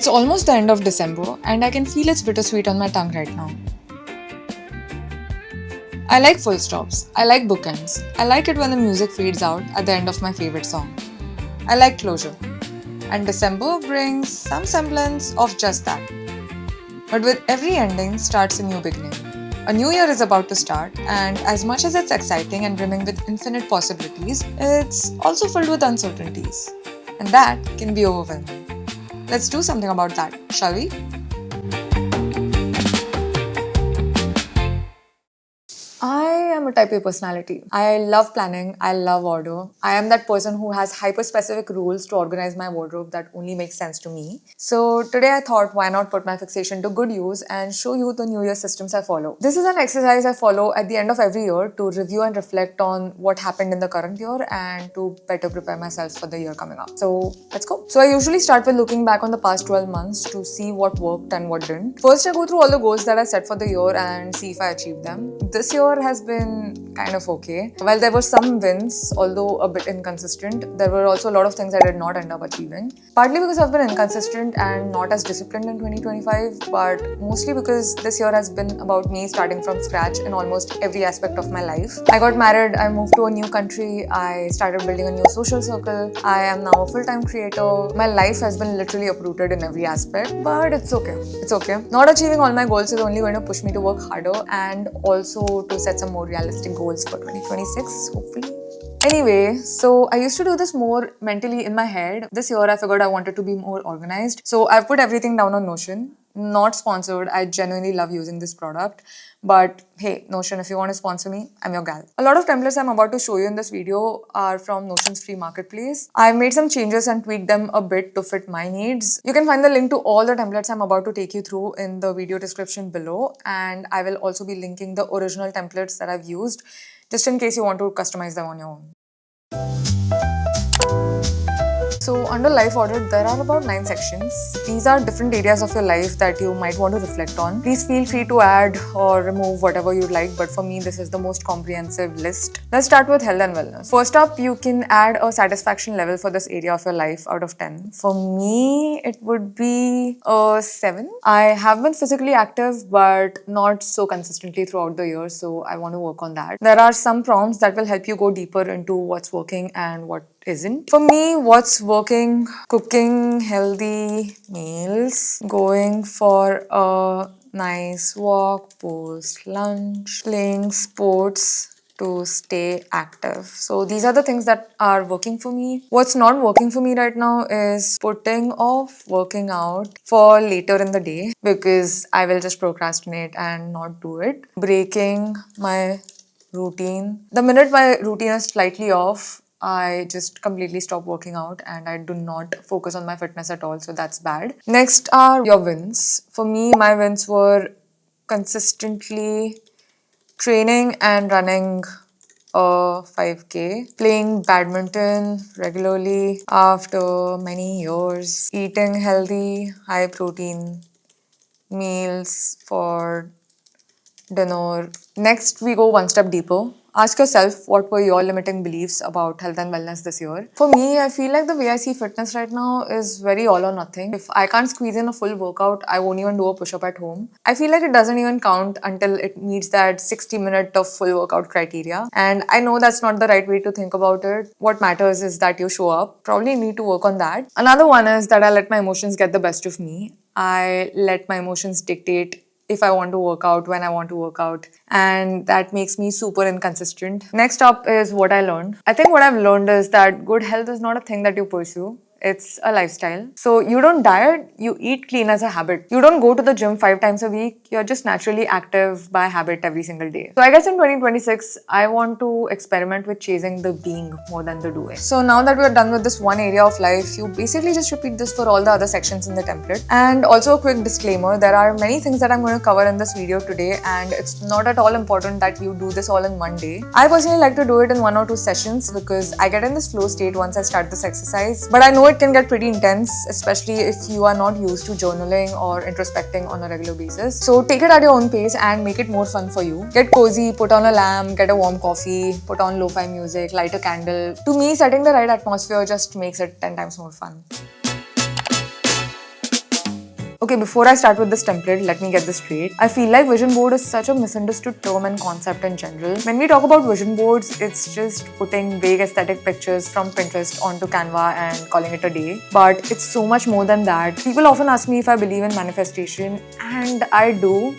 It's almost the end of December and I can feel its bittersweet on my tongue right now. I like full stops. I like bookends. I like it when the music fades out at the end of my favorite song. I like closure. And December brings some semblance of just that. But with every ending starts a new beginning. A new year is about to start, and as much as it's exciting and brimming with infinite possibilities, it's also filled with uncertainties. And that can be overwhelming. Let's do something about that, shall we? I am a type A personality. I love planning. I love order. I am that person who has hyper-specific rules to organize my wardrobe that only make sense to me. So today I thought, why not put my fixation to good use and show you the New Year systems I follow. This is an exercise I follow at the end of every year to review and reflect on what happened in the current year and to better prepare myself for the year coming up. So let's go. So I usually start with looking back on the past 12 months to see what worked and what didn't. First, I go through all the goals that I set for the year and see if I achieved them. This year has been kind of okay. While there were some wins, although a bit inconsistent, there were also a lot of things I did not end up achieving. Partly because I've been inconsistent and not as disciplined in 2025, but mostly because this year has been about me starting from scratch in almost every aspect of my life. I got married, I moved to a new country, I started building a new social circle, I am now a full-time creator. My life has been literally uprooted in every aspect, but it's okay. It's okay. Not achieving all my goals is only going to push me to work harder and also to set some more realistic goals for 2026, hopefully. Anyway, so I used to do this more mentally in my head. This year I figured I wanted to be more organized. So I've put everything down on Notion. Not sponsored. I genuinely love using this product. But hey, Notion, if you want to sponsor me, I'm your gal. A lot of templates I'm about to show you in this video are from Notion's free marketplace. I've made some changes and tweaked them a bit to fit my needs. You can find the link to all the templates I'm about to take you through in the video description below. And I will also be linking the original templates that I've used, just in case you want to customize them on your own. So under life audit, there are about 9 sections. These are different areas of your life that you might want to reflect on. Please feel free to add or remove whatever you'd like, but for me, this is the most comprehensive list. Let's start with health and wellness. First up, you can add a satisfaction level for this area of your life out of 10. For me, it would be a 7. I have been physically active, but not so consistently throughout the year, so I want to work on that. There are some prompts that will help you go deeper into what's working and what isn't. For me, what's working? Cooking healthy meals, going for a nice walk post lunch, playing sports to stay active. So these are the things that are working for me. What's not working for me right now is putting off working out for later in the day because I will just procrastinate and not do it. Breaking my routine. The minute my routine is slightly off, I just completely stop working out and I do not focus on my fitness at all, so that's bad. Next are your wins. For me, my wins were consistently training and running a 5K, playing badminton regularly after many years, eating healthy, high protein meals for dinner. Next, we go one step deeper. Ask yourself, what were your limiting beliefs about health and wellness this year? For me, I feel like the way I see fitness right now is very all or nothing. If I can't squeeze in a full workout, I won't even do a push-up at home. I feel like it doesn't even count until it meets that 60-minute of full workout criteria. And I know that's not the right way to think about it. What matters is that you show up. Probably need to work on that. Another one is that I let my emotions get the best of me. I let my emotions dictate if I want to work out, when I want to work out. And that makes me super inconsistent. Next up is what I learned. I think what I've learned is that good health is not a thing that you pursue. It's a lifestyle. So you don't diet, you eat clean as a habit. You don't go to the gym 5 times a week. You're just naturally active by habit every single day. So I guess in 2026, I want to experiment with chasing the being more than the doing. So now that we're done with this one area of life, you basically just repeat this for all the other sections in the template. And also a quick disclaimer, there are many things that I'm going to cover in this video today, and it's not at all important that you do this all in one day. I personally like to do it in 1 or 2 sessions because I get in this flow state once I start this exercise. But I know it can get pretty intense, especially if you are not used to journaling or introspecting on a regular basis. So take it at your own pace and make it more fun for you. Get cozy, put on a lamp, get a warm coffee, put on lo-fi music, light a candle. To me, setting the right atmosphere just makes it 10 times more fun. Okay, before I start with this template, let me get this straight. I feel like vision board is such a misunderstood term and concept in general. When we talk about vision boards, it's just putting vague aesthetic pictures from Pinterest onto Canva and calling it a day. But it's so much more than that. People often ask me if I believe in manifestation, and I do.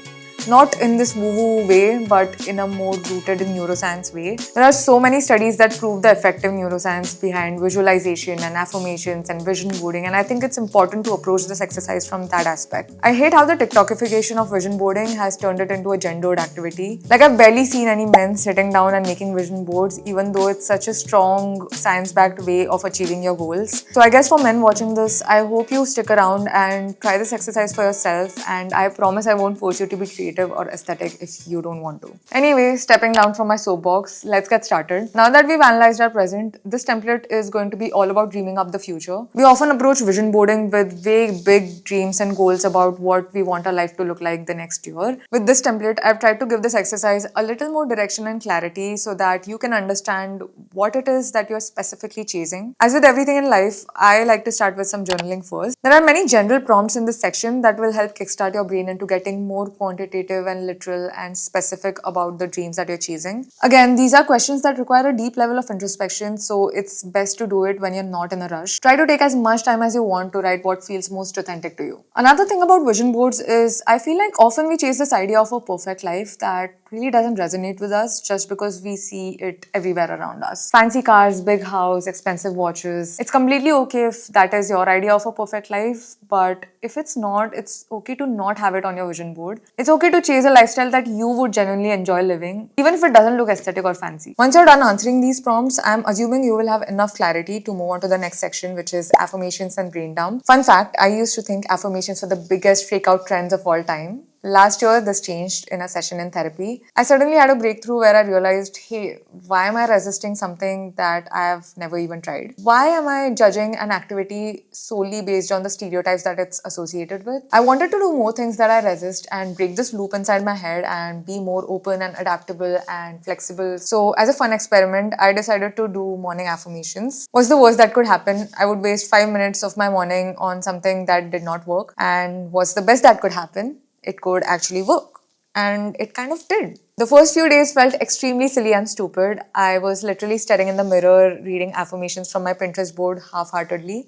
Not in this woo-woo way, but in a more rooted in neuroscience way. There are so many studies that prove the effective neuroscience behind visualization and affirmations and vision boarding, and I think it's important to approach this exercise from that aspect. I hate how the TikTokification of vision boarding has turned it into a gendered activity. Like, I've barely seen any men sitting down and making vision boards, even though it's such a strong science-backed way of achieving your goals. So I guess for men watching this, I hope you stick around and try this exercise for yourself, and I promise I won't force you to be creative or aesthetic if you don't want to. Anyway, stepping down from my soapbox, let's get started. Now that we've analyzed our present, this template is going to be all about dreaming up the future. We often approach vision boarding with vague, big dreams and goals about what we want our life to look like the next year. With this template, I've tried to give this exercise a little more direction and clarity so that you can understand what it is that you're specifically chasing. As with everything in life, I like to start with some journaling first. There are many general prompts in this section that will help kickstart your brain into getting more quantitative and literal and specific about the dreams that you're chasing. Again, these are questions that require a deep level of introspection, so it's best to do it when you're not in a rush. Try to take as much time as you want to write what feels most authentic to you. Another thing about vision boards is I feel like often we chase this idea of a perfect life that really doesn't resonate with us just because we see it everywhere around us. Fancy cars, big house, expensive watches. It's completely okay if that is your idea of a perfect life, but if it's not, it's okay to not have it on your vision board. It's okay to chase a lifestyle that you would genuinely enjoy living, even if it doesn't look aesthetic or fancy. Once you're done answering these prompts, I'm assuming you will have enough clarity to move on to the next section, which is affirmations and brain dump. Fun fact, I used to think affirmations were the biggest freak out trends of all time. Last year, this changed in a session in therapy. I suddenly had a breakthrough where I realized, hey, why am I resisting something that I have never even tried? Why am I judging an activity solely based on the stereotypes that it's associated with? I wanted to do more things that I resist and break this loop inside my head and be more open and adaptable and flexible. So, as a fun experiment, I decided to do morning affirmations. What's the worst that could happen? I would waste 5 minutes of my morning on something that did not work. And what's the best that could happen? It could actually work. And it kind of did. The first few days felt extremely silly and stupid. I was literally staring in the mirror, reading affirmations from my Pinterest board half-heartedly.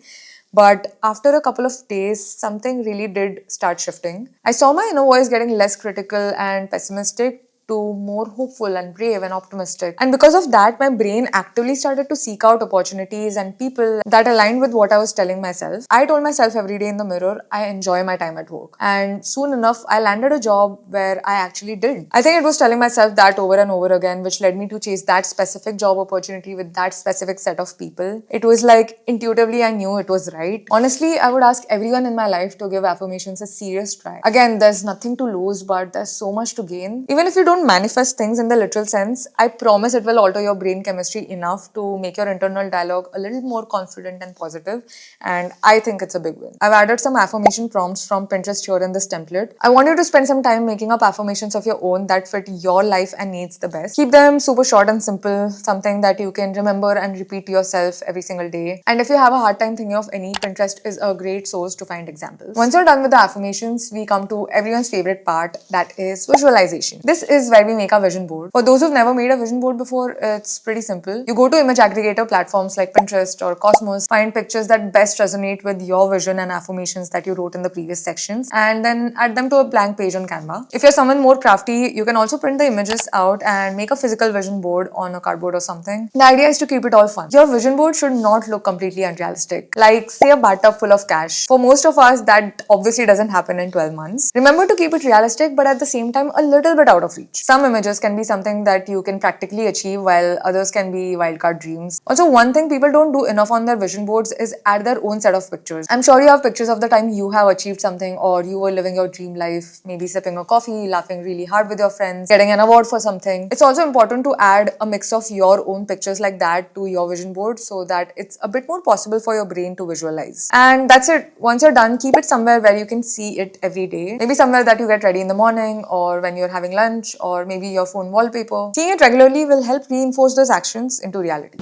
But after a couple of days, something really did start shifting. I saw my inner voice getting less critical and pessimistic to more hopeful and brave and optimistic. And because of that, my brain actively started to seek out opportunities and people that aligned with what I was telling myself. I told myself every day in the mirror, I enjoy my time at work. And soon enough, I landed a job where I actually did. I think it was telling myself that over and over again, which led me to chase that specific job opportunity with that specific set of people. It was like intuitively I knew it was right. Honestly, I would ask everyone in my life to give affirmations a serious try. Again, there's nothing to lose, but there's so much to gain. Even if you don't manifest things in the literal sense, I promise it will alter your brain chemistry enough to make your internal dialogue a little more confident and positive, and I think it's a big win. I've added some affirmation prompts from Pinterest here in this template. I want you to spend some time making up affirmations of your own that fit your life and needs the best. Keep them super short and simple, something that you can remember and repeat to yourself every single day. And if you have a hard time thinking of any, Pinterest is a great source to find examples. Once you're done with the affirmations, we come to everyone's favorite part, that is visualization. This is where we make a vision board. For those who've never made a vision board before, it's pretty simple. You go to image aggregator platforms like Pinterest or Cosmos, find pictures that best resonate with your vision and affirmations that you wrote in the previous sections, and then add them to a blank page on Canva. If you're someone more crafty, you can also print the images out and make a physical vision board on a cardboard or something. The idea is to keep it all fun. Your vision board should not look completely unrealistic. Like, say, a bathtub full of cash. For most of us, that obviously doesn't happen in 12 months. Remember to keep it realistic, but at the same time, a little bit out of reach. Some images can be something that you can practically achieve, while others can be wildcard dreams. Also, one thing people don't do enough on their vision boards is add their own set of pictures. I'm sure you have pictures of the time you have achieved something or you were living your dream life, maybe sipping a coffee, laughing really hard with your friends, getting an award for something. It's also important to add a mix of your own pictures like that to your vision board so that it's a bit more possible for your brain to visualize. And that's it. Once you're done, keep it somewhere where you can see it every day. Maybe somewhere that you get ready in the morning or when you're having lunch or maybe your phone wallpaper. Seeing it regularly will help reinforce those actions into reality.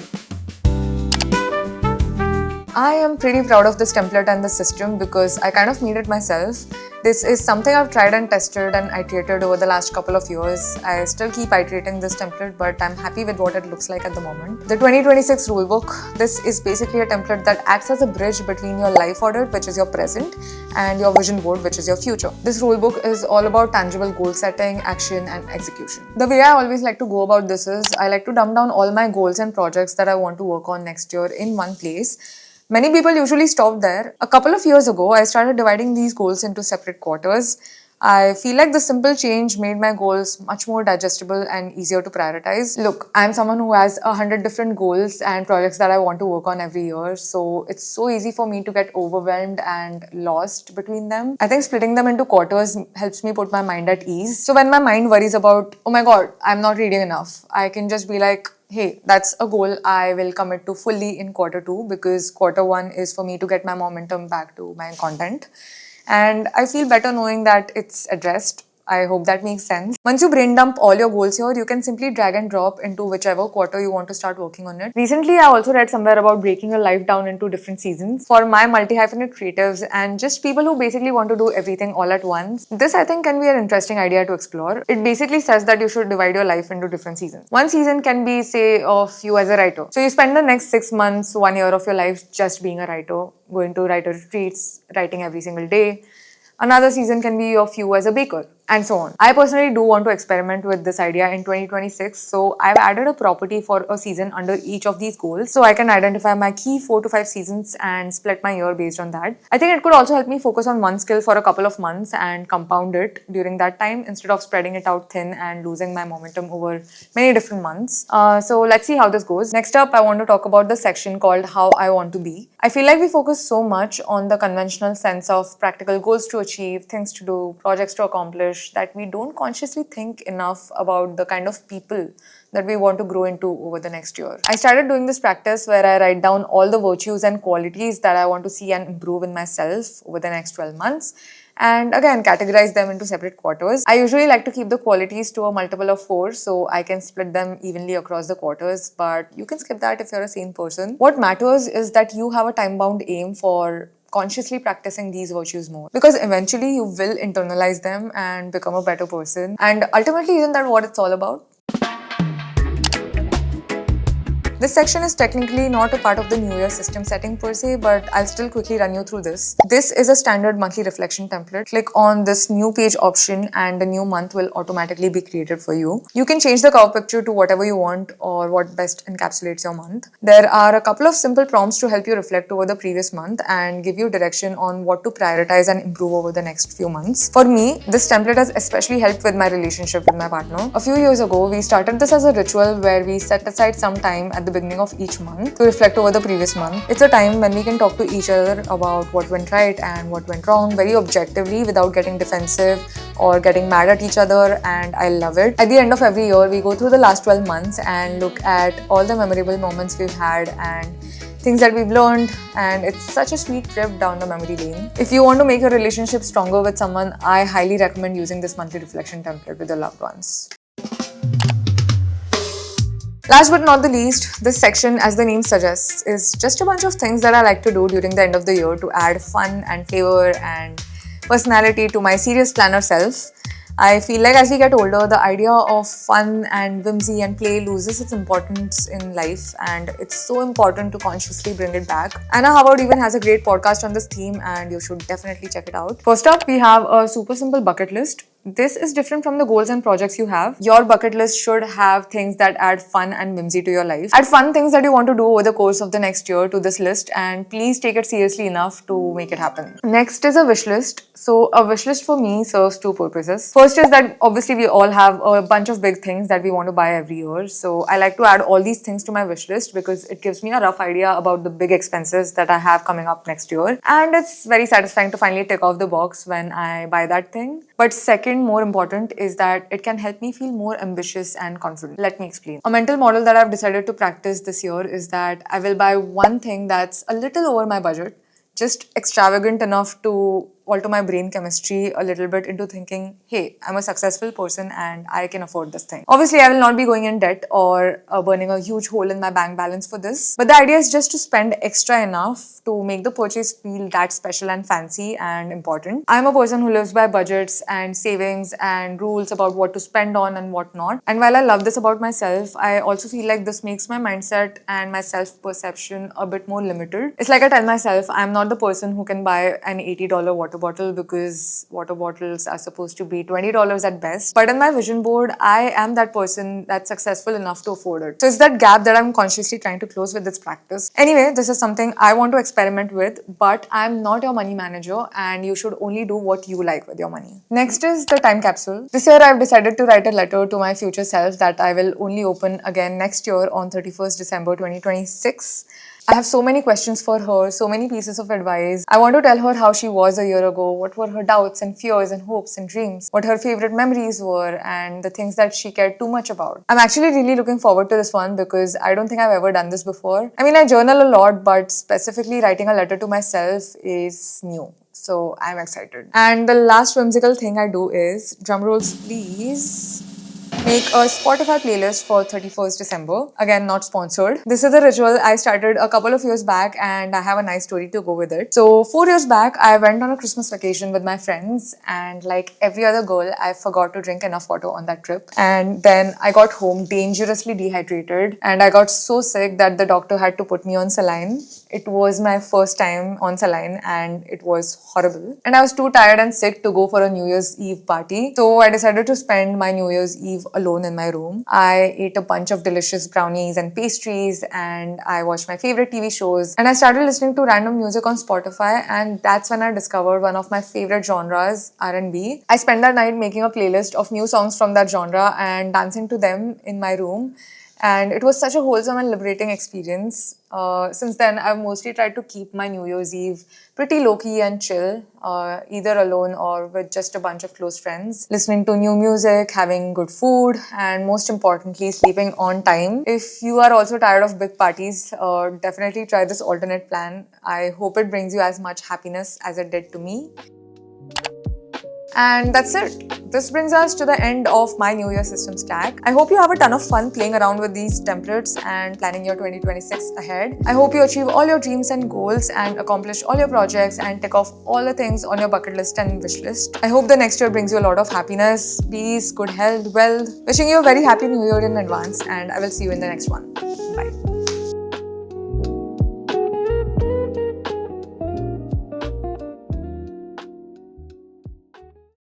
I am pretty proud of this template and the system because I kind of made it myself. This is something I've tried and tested and iterated over the last couple of years. I still keep iterating this template, but I'm happy with what it looks like at the moment. The 2026 rulebook. This is basically a template that acts as a bridge between your life audit, which is your present, and your vision board, which is your future. This rulebook is all about tangible goal setting, action, and execution. The way I always like to go about this is I like to dumb down all my goals and projects that I want to work on next year in one place. Many people usually stop there. A couple of years ago, I started dividing these goals into separate quarters. I feel like the simple change made my goals much more digestible and easier to prioritize. Look, I'm someone who has 100 different goals and projects that I want to work on every year, so it's so easy for me to get overwhelmed and lost between them. I think splitting them into quarters helps me put my mind at ease. So when my mind worries about, oh my god, I'm not reading enough, I can just be like, hey, that's a goal I will commit to fully in quarter 2 because quarter 1 is for me to get my momentum back to my content. And I feel better knowing that it's addressed. I hope that makes sense. Once you brain dump all your goals here, you can simply drag and drop into whichever quarter you want to start working on it. Recently, I also read somewhere about breaking your life down into different seasons. For my multi-hyphenate creatives and just people who basically want to do everything all at once, this I think can be an interesting idea to explore. It basically says that you should divide your life into different seasons. One season can be, say, of you as a writer. So you spend the next 6 months, 1 year of your life just being a writer, going to writer retreats, writing every single day. Another season can be of you as a baker, and so on. I personally do want to experiment with this idea in 2026, so I've added a property for a season under each of these goals so I can identify my key 4 to 5 seasons and split my year based on that. I think it could also help me focus on one skill for a couple of months and compound it during that time instead of spreading it out thin and losing my momentum over many different months. So let's see how this goes. Next up, I want to talk about the section called How I Want to Be. I feel like we focus so much on the conventional sense of practical goals to achieve, things to do, projects to accomplish, that we don't consciously think enough about the kind of people that we want to grow into over the next year. I started doing this practice where I write down all the virtues and qualities that I want to see and improve in myself over the next 12 months. And again, categorize them into separate quarters. I usually like to keep the qualities to a multiple of 4 so I can split them evenly across the quarters, but you can skip that if you're a sane person. What matters is that you have a time-bound aim for consciously practicing these virtues more, because eventually you will internalize them and become a better person. And ultimately, isn't that what it's all about? This section is technically not a part of the New Year system setting per se, but I'll still quickly run you through this. This is a standard monthly reflection template. Click on this new page option and the new month will automatically be created for you. You can change the cover picture to whatever you want or what best encapsulates your month. There are a couple of simple prompts to help you reflect over the previous month and give you direction on what to prioritize and improve over the next few months. For me, this template has especially helped with my relationship with my partner. A few years ago, we started this as a ritual where we set aside some time at the beginning of each month to reflect over the previous month. It's a time when we can talk to each other about what went right and what went wrong very objectively without getting defensive or getting mad at each other, and I love it. At the end of every year, we go through the last 12 months and look at all the memorable moments we've had and things that we've learned, and it's such a sweet trip down the memory lane. If you want to make your relationship stronger with someone, I highly recommend using this monthly reflection template with your loved ones. Last but not the least, this section, as the name suggests, is just a bunch of things that I like to do during the end of the year to add fun and flavor and personality to my serious planner self. I feel like as we get older, the idea of fun and whimsy and play loses its importance in life, and it's so important to consciously bring it back. Anna Howard even has a great podcast on this theme, and you should definitely check it out. First up, we have a super simple bucket list. This is different from the goals and projects you have. Your bucket list should have things that add fun and whimsy to your life. Add fun things that you want to do over the course of the next year to this list, and please take it seriously enough to make it happen. Next is a wish list. So a wish list for me serves two purposes. First is that obviously we all have a bunch of big things that we want to buy every year. So I like to add all these things to my wish list because it gives me a rough idea about the big expenses that I have coming up next year. And it's very satisfying to finally tick off the box when I buy that thing. But second, more important, is that it can help me feel more ambitious and confident. Let me explain. A mental model that I've decided to practice this year is that I will buy one thing that's a little over my budget, just extravagant enough to alter my brain chemistry a little bit into thinking, hey, I'm a successful person and I can afford this thing. Obviously, I will not be going in debt or burning a huge hole in my bank balance for this. But the idea is just to spend extra enough to make the purchase feel that special and fancy and important. I'm a person who lives by budgets and savings and rules about what to spend on and what not. And while I love this about myself, I also feel like this makes my mindset and my self-perception a bit more limited. It's like I tell myself I'm not the person who can buy an $80 water bottle because water bottles are supposed to be $20 at best. But in my vision board, I am that person that's successful enough to afford it. So it's that gap that I'm consciously trying to close with this practice. Anyway, this is something I want to experiment with, but I'm not your money manager and you should only do what you like with your money. Next is the time capsule. This year I've decided to write a letter to my future self that I will only open again next year on 31st December 2026. I have so many questions for her, so many pieces of advice. I want to tell her how she was a year ago, what were her doubts and fears and hopes and dreams, what her favorite memories were, and the things that she cared too much about. I'm actually really looking forward to this one because I don't think I've ever done this before. I mean, I journal a lot, but specifically writing a letter to myself is new. So I'm excited. And the last whimsical thing I do is, drumrolls please, make a Spotify playlist for 31st December. Again, not sponsored. This is a ritual I started a couple of years back and I have a nice story to go with it. So 4 years back, I went on a Christmas vacation with my friends and like every other girl, I forgot to drink enough water on that trip. And then I got home dangerously dehydrated and I got so sick that the doctor had to put me on saline. It was my first time on saline and it was horrible. And I was too tired and sick to go for a New Year's Eve party. So I decided to spend my New Year's Eve alone in my room. I ate a bunch of delicious brownies and pastries and I watched my favorite TV shows and I started listening to random music on Spotify, and that's when I discovered one of my favorite genres, R&B. I spent that night making a playlist of new songs from that genre and dancing to them in my room. And it was such a wholesome and liberating experience. Since then, I've mostly tried to keep my New Year's Eve pretty low-key and chill, either alone or with just a bunch of close friends, listening to new music, having good food, and most importantly, sleeping on time. If you are also tired of big parties, definitely try this alternate plan. I hope it brings you as much happiness as it did to me. And that's it. This brings us to the end of my New Year system stack. I hope you have a ton of fun playing around with these templates and planning your 2026 ahead. I hope you achieve all your dreams and goals and accomplish all your projects and tick off all the things on your bucket list and wish list. I hope the next year brings you a lot of happiness, peace, good health, wealth. Wishing you a very happy New Year in advance, and I will see you in the next one. Bye.